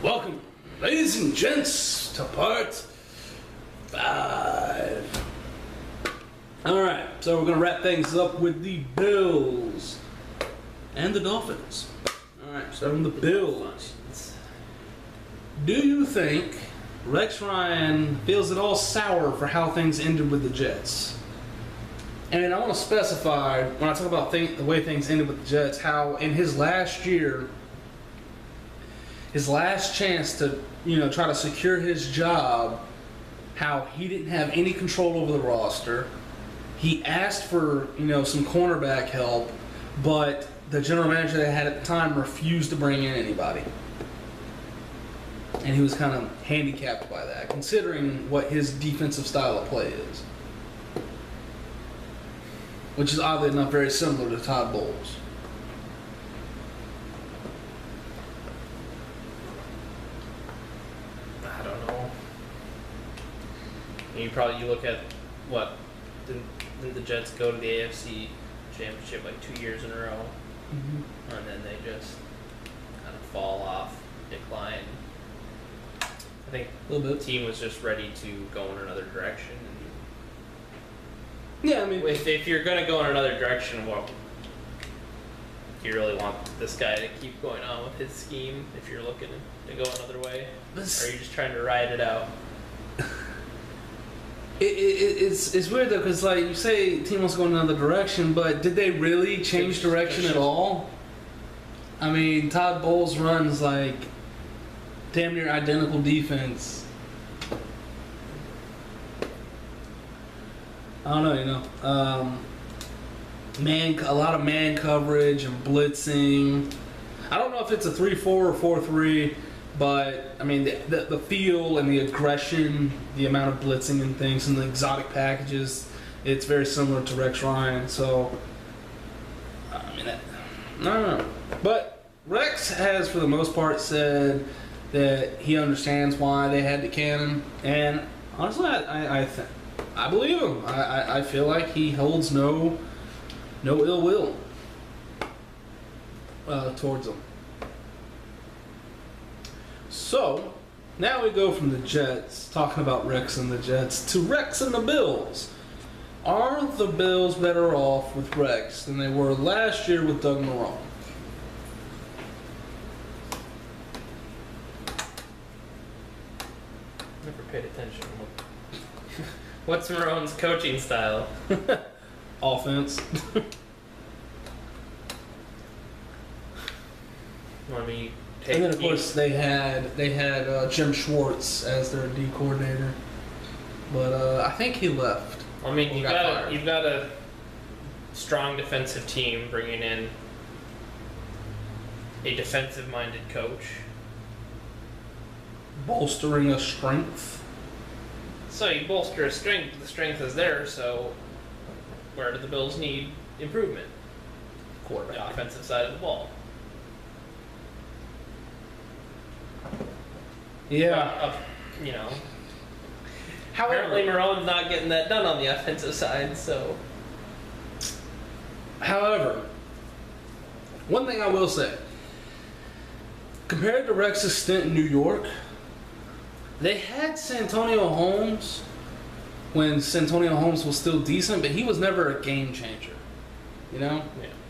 Welcome, ladies and gents, to part 5. Alright, so we're going to wrap things up with the Bills and the Dolphins. Alright, starting with the Bills. Do you think Rex Ryan feels at all sour for how things ended with the Jets? And I want to specify, when I talk about the way things ended with the Jets, how in his last year, his last chance to, try to secure his job, how he didn't have any control over the roster. He asked for, some cornerback help, but the general manager they had at the time refused to bring in anybody. And he was kind of handicapped by that, considering what his defensive style of play is. Which is oddly enough very similar to Todd Bowles. I don't know. You look at what didn't the Jets go to the AFC Championship like 2 years in a row, and then they just kind of fall off, decline. I think a little bit. The team was just ready to go in another direction. Yeah, I mean, if you're going to go in another direction, well, do you really want this guy to keep going on with his scheme if you're looking to go another way? Or are you just trying to ride it out? It's weird though, because like you say, the team wants to go in another direction, but did they really change direction at all? I mean, Todd Bowles runs like damn near identical defense. I don't know, a lot of man coverage and blitzing. I don't know if it's a 3-4 or 4-3, but I mean the feel and the aggression, the amount of blitzing and things, and the exotic packages, it's very similar to Rex Ryan. So I mean, I don't know. But Rex has, for the most part, said that he understands why they had the cannon, and honestly, I believe him. I feel like he holds no ill will towards them. So, now we go from the Jets, talking about Rex and the Jets, to Rex and the Bills. Are the Bills better off with Rex than they were last year with Doug Marrone? Never paid attention. What's Marrone's coaching style? Offense. I mean, and then of course they had Jim Schwartz as their D coordinator, but I think he left. I mean, you've got a strong defensive team bringing in a defensive-minded coach, bolstering a strength. So you bolster a strength, the strength is there, so where do the Bills need improvement? Quarterback. The offensive side of the ball. Yeah. Apparently Marrone's not getting that done on the offensive side, so. However, one thing I will say, compared to Rex's stint in New York, they had Santonio Holmes when Santonio Holmes was still decent, but he was never a game changer. Yeah.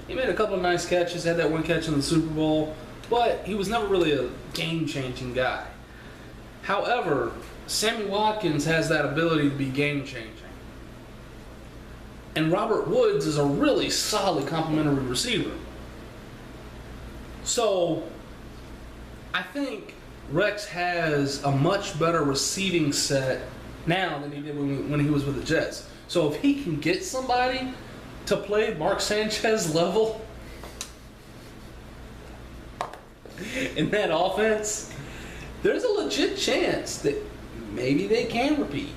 He made a couple of nice catches, had that one catch in the Super Bowl, but he was never really a game-changing guy. However, Sammy Watkins has that ability to be game-changing. And Robert Woods is a really solid complementary receiver. So, I think Rex has a much better receiving set now than he did when he was with the Jets. So if he can get somebody to play Mark Sanchez level in that offense, there's a legit chance that maybe they can repeat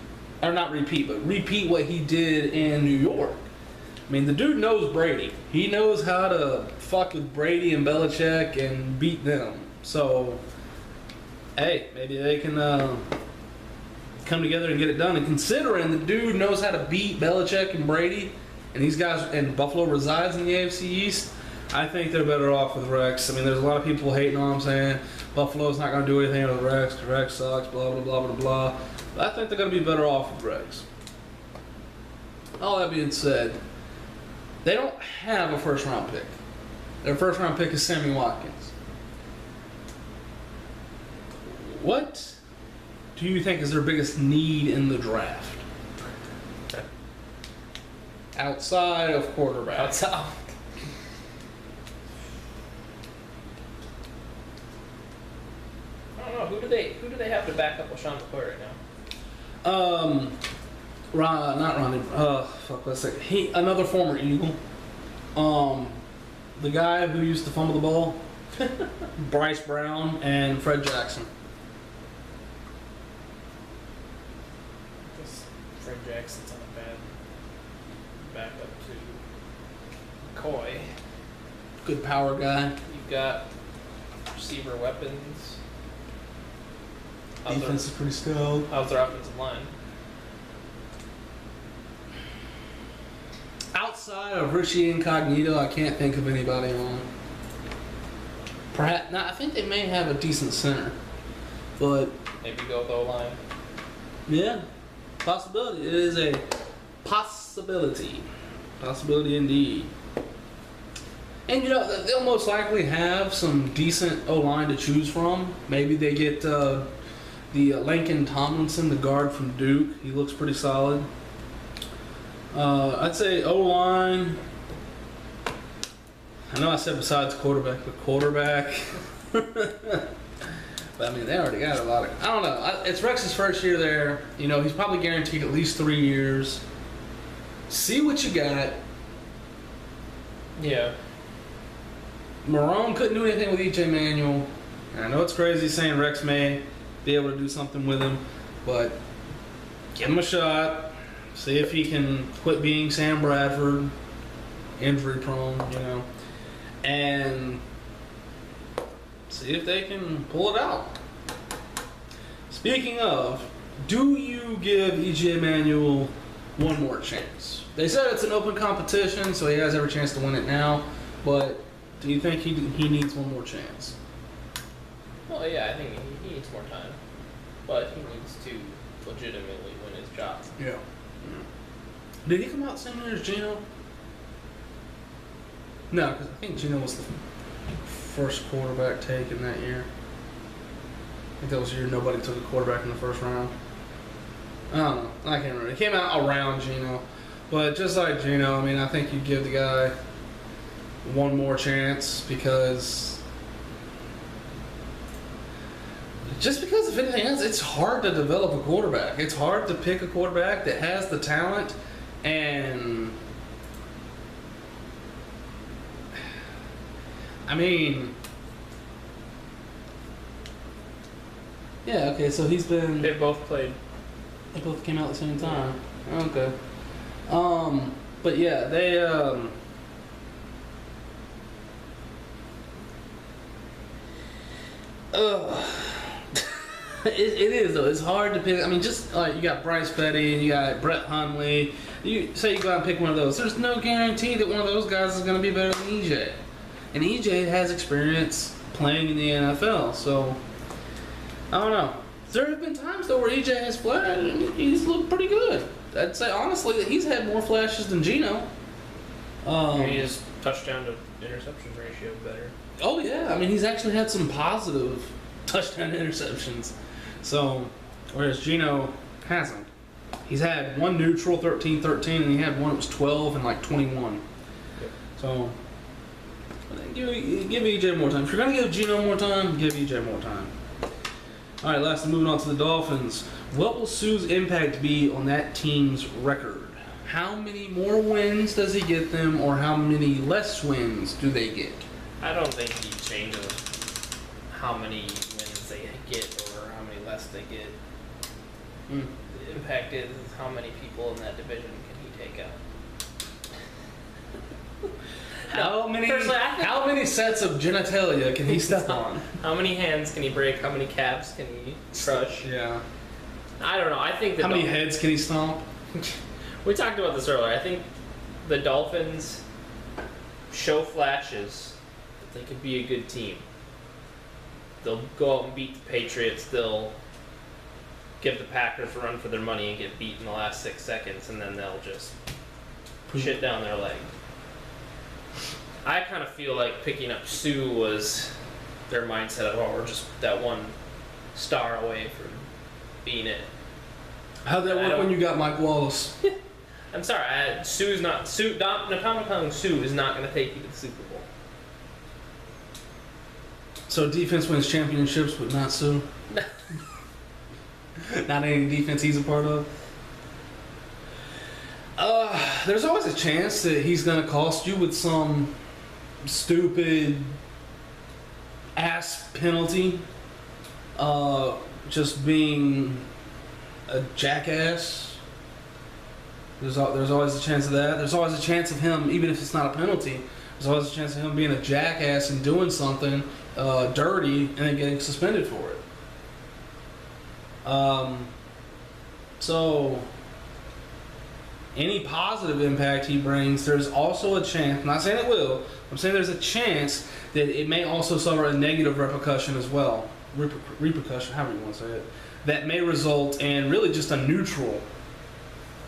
what he did in New York. I mean, the dude knows Brady. He knows how to fuck with Brady and Belichick and beat them. So, hey, maybe they can come together and get it done. And considering the dude knows how to beat Belichick and Brady, and these guys, and Buffalo resides in the AFC East, I think they're better off with Rex. I mean, there's a lot of people hating on them saying Buffalo's not going to do anything with Rex because Rex sucks, blah, blah, blah, blah, blah. But I think they're going to be better off with Rex. All that being said, they don't have a first round pick. Their first round pick is Sammy Watkins. What do you think is their biggest need in the draft? Outside of quarterback. Outside. I don't know. Who do they have to back up LaShawn McCoy right now? Not Ronnie. Let's say another former Eagle. The guy who used to fumble the ball, Bryce Brown and Fred Jackson. I guess Fred Jackson's on a bad backup to McCoy. Good power guy. You've got receiver weapons. Defense is pretty stout. How's their offensive line? Outside of Richie Incognito, I can't think of anybody on. Perhaps I think they may have a decent center, but Maybe go with O-line. yeah, possibility. It is a possibility. Possibility indeed. And they'll most likely have some decent O-line to choose from. Maybe they get the Lincoln Tomlinson, the guard from Duke. He looks pretty solid. I'd say O-line. I know I said besides quarterback, but quarterback. But I mean, they already got a lot of. I don't know. It's Rex's first year there. He's probably guaranteed at least 3 years. See what you got. Yeah. Marone couldn't do anything with EJ Manuel. And I know it's crazy saying Rex may be able to do something with him, but give him a shot. See if he can quit being Sam Bradford, injury prone, and see if they can pull it out. Speaking of, do you give EJ Manuel one more chance? They said it's an open competition, so he has every chance to win it now, but do you think he needs one more chance? Well, yeah, I think he needs more time, but he needs to legitimately win his job. Yeah. Did he come out same year as Gino? No, because I think Gino was the first quarterback taken that year. I think that was the year nobody took a quarterback in the first round. I don't know. I can't remember. He came out around Gino. But just like Gino, I mean, I think you give the guy one more chance because... Just because, if anything else, it's hard to develop a quarterback. It's hard to pick a quarterback that has the talent and... I mean... Yeah, okay, so he's been... They both played. They both came out at the same time. Okay. But yeah, they, it is though. It's hard to pick. I mean, just like you got Bryce Petty and you got Brett Hundley. You say you go out and pick one of those. There's no guarantee that one of those guys is going to be better than EJ. And EJ has experience playing in the NFL, so I don't know. There have been times though where EJ has flashed and he's looked pretty good. I'd say honestly that he's had more flashes than Gino. His touchdown to interception ratio better. Oh yeah, I mean he's actually had some positive touchdown interceptions. So, whereas Gino hasn't. He's had one neutral, 13-13, and he had one that was 12 and like 21. Yep. So, give EJ more time. If you're going to give Gino more time, give EJ more time. All right, lastly, moving on to the Dolphins. What will Sue's impact be on that team's record? How many more wins does he get them, or how many less wins do they get? I don't think he changes how many wins they get or how many less they get. The impact is how many people in that division can he take out. How many Personally, I think- how many sets of genitalia can he step on? How many hands can he break? How many calves can he crush? Yeah. I don't know. I think How many heads can he stomp? We talked about this earlier. I think the Dolphins show flashes they could be a good team. They'll go out and beat the Patriots. They'll give the Packers a run for their money and get beat in the last 6 seconds, and then they'll just shit down their leg. I kind of feel like picking up Sue was their mindset of, we're just that one star away from being it. How'd that work when you got Mike Wallace? I'm sorry, Nakamikong Sue is not going to take you to the Super Bowl. So defense wins championships, but not Sue? Not any defense he's a part of? There's always a chance that he's going to cost you with some stupid ass penalty. Just being a jackass. There's always a chance of that. There's always a chance of him, even if it's not a penalty, there's always a chance of him being a jackass and doing something dirty and then getting suspended for it. So any positive impact he brings, there's also a chance, I'm not saying it will, I'm saying there's a chance that it may also suffer a negative repercussion as well. Repercussion, however you want to say it. That may result in really just a neutral,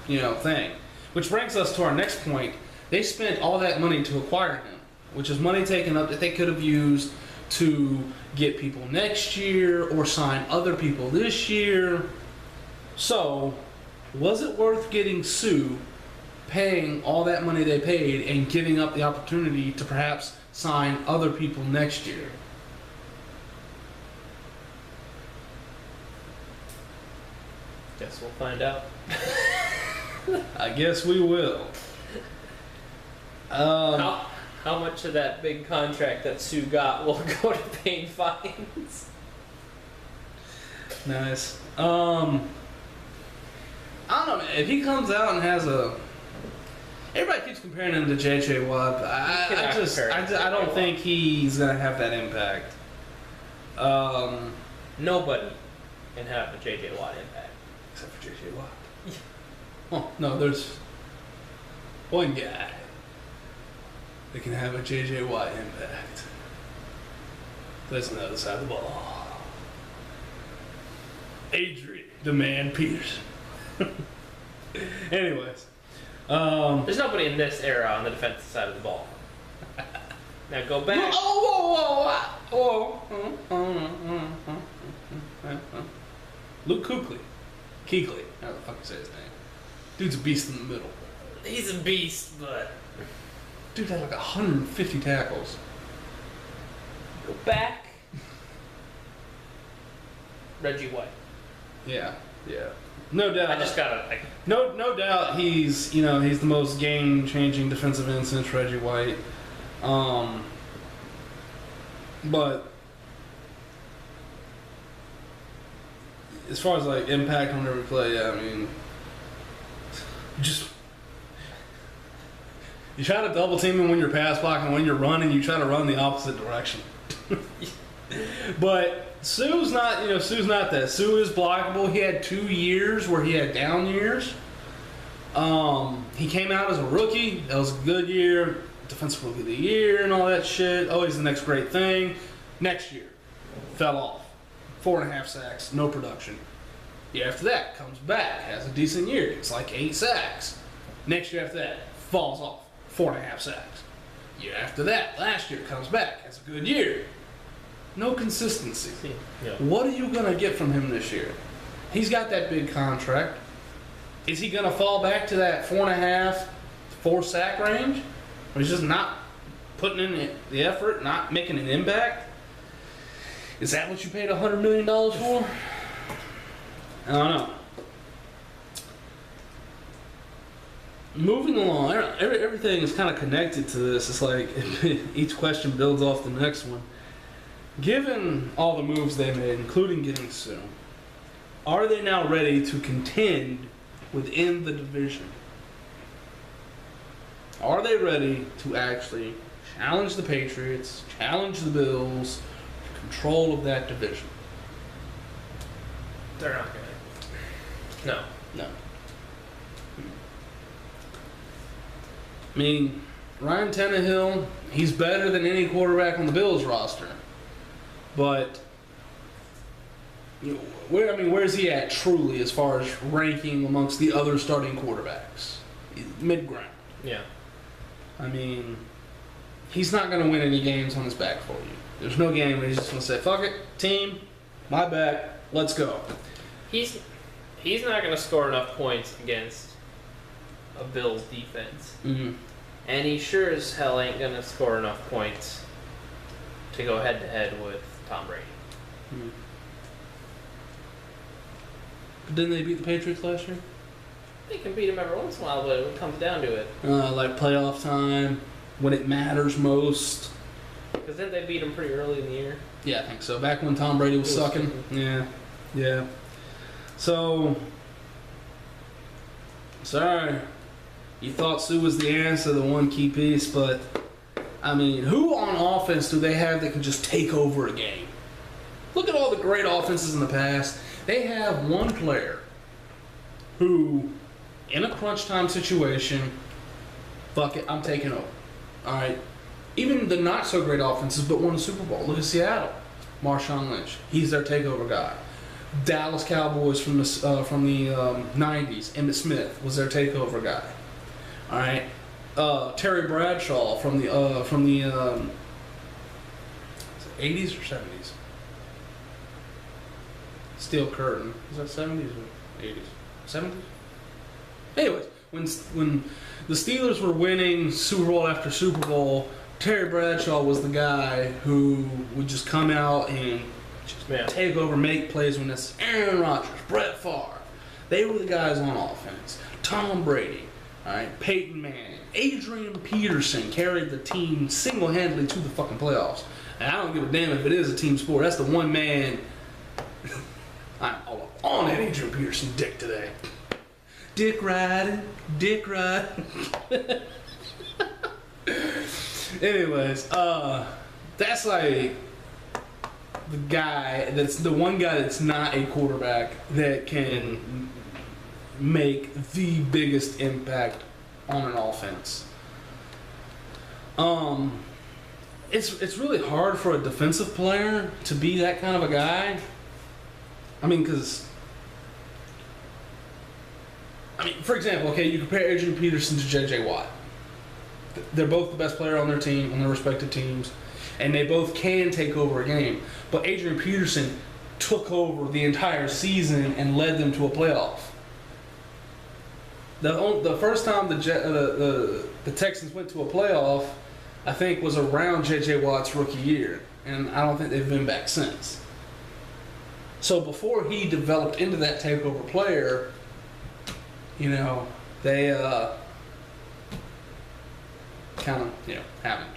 thing. Which brings us to our next point. They spent all that money to acquire him, which is money taken up that they could have used to get people next year or sign other people this year. So, was it worth getting Sue, paying all that money they paid, and giving up the opportunity to perhaps sign other people next year? Guess we'll find out. I guess we will. How much of that big contract that Sue got will go to paying fines? Nice. I don't know, man. If he comes out and has everybody keeps comparing him to J.J. Watt, but I don't think he's gonna have that impact. Nobody can have a J.J. Watt impact. Except for J.J. Watt. Oh, no, there's one guy that can have a J.J. Watt impact. That's on the other side of the ball. Adrian, the man Peterson. Anyways. There's nobody in this era on the defensive side of the ball. Now go back. Whoa. Luke Kuechly. How the fuck you say his name? Dude's a beast in the middle. He's a beast, but... Dude had like 150 tackles. Go back. Reggie White. Yeah. No doubt. I just gotta... No doubt he's the most game-changing defensive end since Reggie White. But as far as like impact on every play, yeah, I mean, you try to double team him when you're pass blocking, when you're running, you try to run the opposite direction. But Sue's not that. Sue is blockable. He had 2 years where he had down years. He came out as a rookie. That was a good year. Defensive Rookie of the Year and all that shit. Always the next great thing. Next year, fell off. 4.5 sacks, no production. Year after that, comes back, has a decent year. It's like 8 sacks. Next year after that, falls off. 4.5 sacks. Year after that, last year, comes back, has a good year. No consistency. Yeah. What are you going to get from him this year? He's got that big contract. Is he going to fall back to that 4.5, 4 sack range? Or he's just not putting in the effort, not making an impact? Is that what you paid $100 million for? I don't know. Moving along, everything is kind of connected to this. It's like each question builds off the next one. Given all the moves they made, including getting Sue, are they now ready to contend within the division? Are they ready to actually challenge the Patriots, challenge the Bills, for control of that division? They're not gonna. No. I mean, Ryan Tannehill, he's better than any quarterback on the Bills roster. But where's he at truly as far as ranking amongst the other starting quarterbacks? Mid-ground. Yeah. I mean, he's not going to win any games on his back for you. There's no game where he's just going to say, fuck it, team, my back, let's go. He's not going to score enough points against a Bills defense. Mm-hmm. And he sure as hell ain't going to score enough points to go head-to-head with Tom Brady. Mm-hmm. But didn't they beat the Patriots last year? They can beat him every once in a while, but it comes down to it. Like playoff time, when it matters most. Because then they beat him pretty early in the year. Yeah, I think so. Back when Tom Brady was sucking. Yeah. So, sorry. You thought Sue was the answer, the one key piece, but, I mean, who on offense do they have that can just take over a game? Look at all the great offenses in the past. They have one player who, in a crunch time situation, fuck it, I'm taking over. All right. Even the not so great offenses, but won a Super Bowl. Look at Seattle, Marshawn Lynch. He's their takeover guy. Dallas Cowboys from the 90s. Emmitt Smith was their takeover guy. All right. Terry Bradshaw from the 80s or 70s. Steel Curtain. Was that 70s or 80s? 70s? Anyways, when the Steelers were winning Super Bowl after Super Bowl, Terry Bradshaw was the guy who would just come out and just take over, make plays when it's Aaron Rodgers, Brett Favre. They were the guys on offense. Tom Brady, all right, Peyton Manning, Adrian Peterson carried the team single-handedly to the fucking playoffs. And I don't give a damn if it is a team sport. That's the one man. I'm all up on that Adrian Peterson dick today. Dick riding. Anyways, that's like the guy that's the one guy that's not a quarterback that can make the biggest impact on an offense. It's really hard for a defensive player to be that kind of a guy. I mean, for example, okay, you compare Adrian Peterson to J.J. Watt. They're both the best player on their team, on their respective teams, and they both can take over a game. But Adrian Peterson took over the entire season and led them to a playoff. The first time the Texans went to a playoff, I think, was around J.J. Watt's rookie year, and I don't think they've been back since. So before he developed into that takeover player, you know, they kind of, haven't.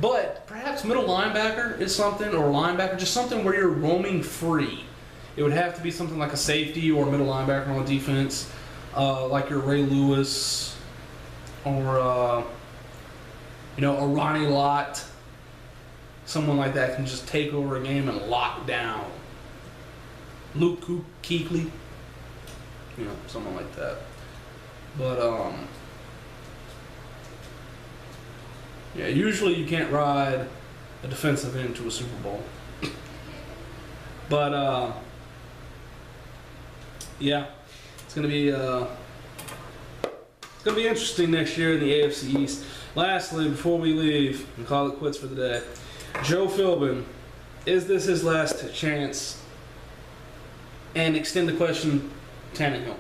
But perhaps middle linebacker is something, or linebacker, just something where you're roaming free. It would have to be something like a safety or a middle linebacker on defense, like your Ray Lewis, or a Ronnie Lott. Someone like that can just take over a game and lock down. Luke Kuechly, someone like that. But usually you can't ride a defensive end to a Super Bowl. But it's gonna be interesting next year in the AFC East. Lastly, before we leave and call it quits for the day, Joe Philbin, is this his last chance? And extend the question, Tannehill.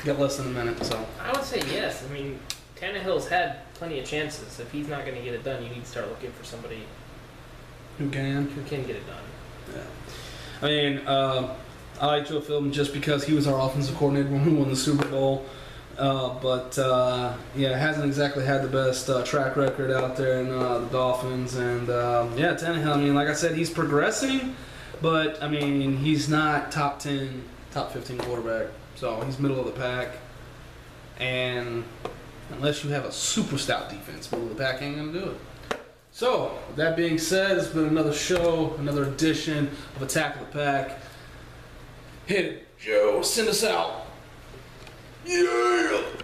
Got less than a minute, so. I would say yes. I mean, Tannehill's had plenty of chances. If he's not going to get it done, you need to start looking for somebody who can get it done. Yeah. I mean, I like Joe Philbin just because he was our offensive coordinator when we won the Super Bowl. But hasn't exactly had the best track record out there in the Dolphins. And Tannehill, I mean, like I said, he's progressing, but I mean, he's not top 10, top 15 quarterback. So he's middle of the pack. And unless you have a super stout defense, middle of the pack ain't going to do it. So, with that being said, it's been another show, another edition of Attack of the Pack. Hit it, Joe. Send us out. Yeah!